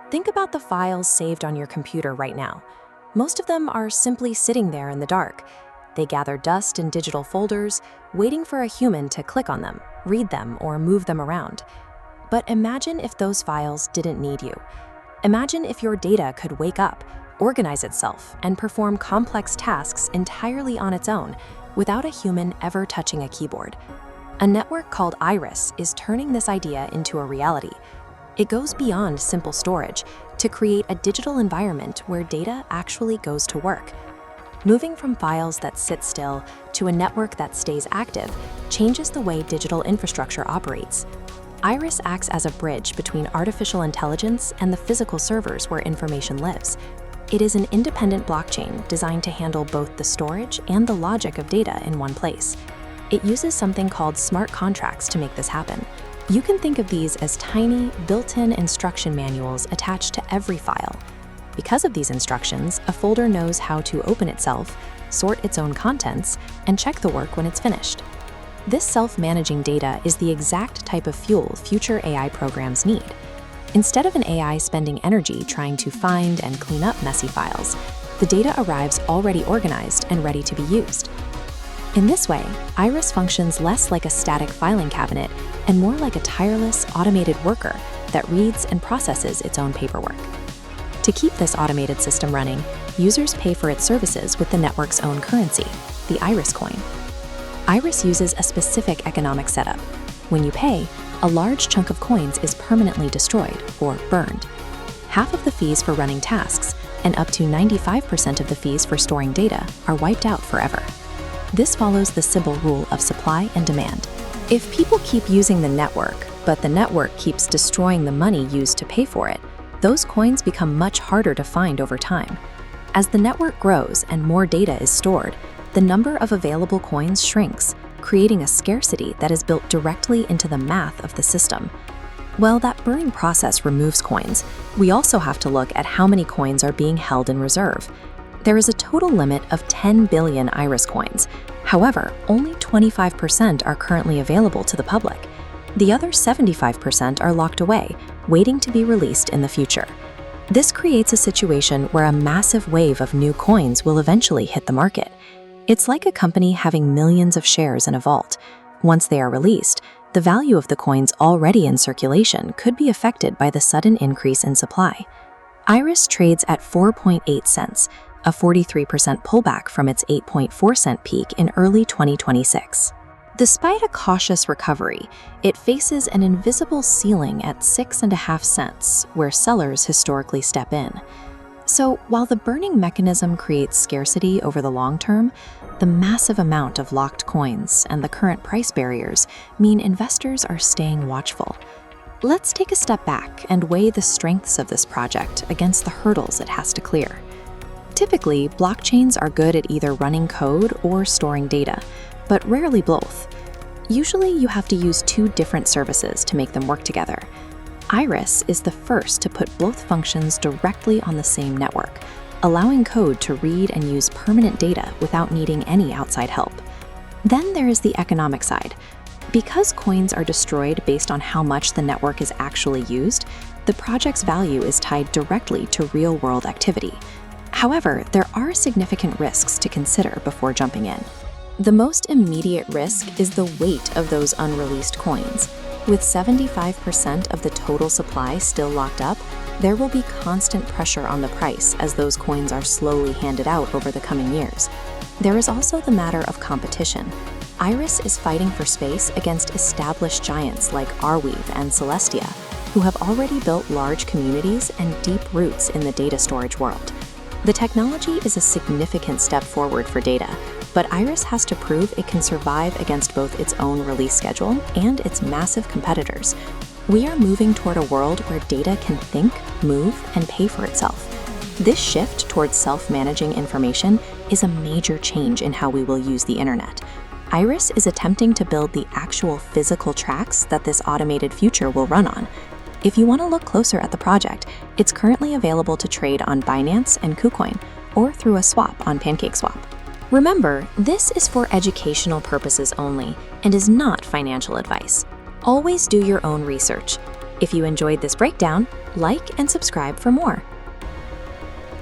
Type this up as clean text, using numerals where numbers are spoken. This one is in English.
Think about the files saved on your computer right now. Most of them are simply sitting there in the dark. They gather dust in digital folders, waiting for a human to click on them, read them, or move them around. But imagine if those files didn't need you. Imagine if your data could wake up, organize itself, and perform complex tasks entirely on its own, without a human ever touching a keyboard. A network called Irys is turning this idea into a reality. It goes beyond simple storage to create a digital environment where data actually goes to work. Moving from files that sit still to a network that stays active changes the way digital infrastructure operates. Irys acts as a bridge between artificial intelligence and the physical servers where information lives. It is an independent blockchain designed to handle both the storage and the logic of data in one place. It uses something called smart contracts to make this happen. You can think of these as tiny, built-in instruction manuals attached to every file. Because of these instructions, a folder knows how to open itself, sort its own contents, and check the work when it's finished. This self-managing data is the exact type of fuel future AI programs need. Instead of an AI spending energy trying to find and clean up messy files, the data arrives already organized and ready to be used. In this way, Irys functions less like a static filing cabinet and more like a tireless, automated worker that reads and processes its own paperwork. To keep this automated system running, users pay for its services with the network's own currency, the Irys coin. Irys uses a specific economic setup. When you pay, a large chunk of coins is permanently destroyed or burned. Half of the fees for running tasks and up to 95% of the fees for storing data are wiped out forever. This follows the Sybil rule of supply and demand. If people keep using the network, but the network keeps destroying the money used to pay for it, those coins become much harder to find over time. As the network grows and more data is stored, the number of available coins shrinks, creating a scarcity that is built directly into the math of the system. While that burning process removes coins, we also have to look at how many coins are being held in reserve. There is a total limit of 10 billion Irys coins. However, only 25% are currently available to the public. The other 75% are locked away, waiting to be released in the future. This creates a situation where a massive wave of new coins will eventually hit the market. It's like a company having millions of shares in a vault. Once they are released, the value of the coins already in circulation could be affected by the sudden increase in supply. Irys trades at 4.8 cents, a 43% pullback from its 8.4-cent peak in early 2026. Despite a cautious recovery, it faces an invisible ceiling at 6.5 cents, where sellers historically step in. So while the burning mechanism creates scarcity over the long term, the massive amount of locked coins and the current price barriers mean investors are staying watchful. Let's take a step back and weigh the strengths of this project against the hurdles it has to clear. Typically, blockchains are good at either running code or storing data, but rarely both. Usually, you have to use two different services to make them work together. Irys is the first to put both functions directly on the same network, allowing code to read and use permanent data without needing any outside help. Then there is the economic side. Because coins are destroyed based on how much the network is actually used, the project's value is tied directly to real-world activity. However, there are significant risks to consider before jumping in. The most immediate risk is the weight of those unreleased coins. With 75% of the total supply still locked up, there will be constant pressure on the price as those coins are slowly handed out over the coming years. There is also the matter of competition. Irys is fighting for space against established giants like Arweave and Celestia, who have already built large communities and deep roots in the data storage world. The technology is a significant step forward for data, but Irys has to prove it can survive against both its own release schedule and its massive competitors. We are moving toward a world where data can think, move, and pay for itself. This shift towards self-managing information is a major change in how we will use the internet. Irys is attempting to build the actual physical tracks that this automated future will run on. If you want to look closer at the project, it's currently available to trade on Binance and KuCoin, or through a swap on PancakeSwap. Remember, this is for educational purposes only and is not financial advice. Always do your own research. If you enjoyed this breakdown, Like and subscribe for more.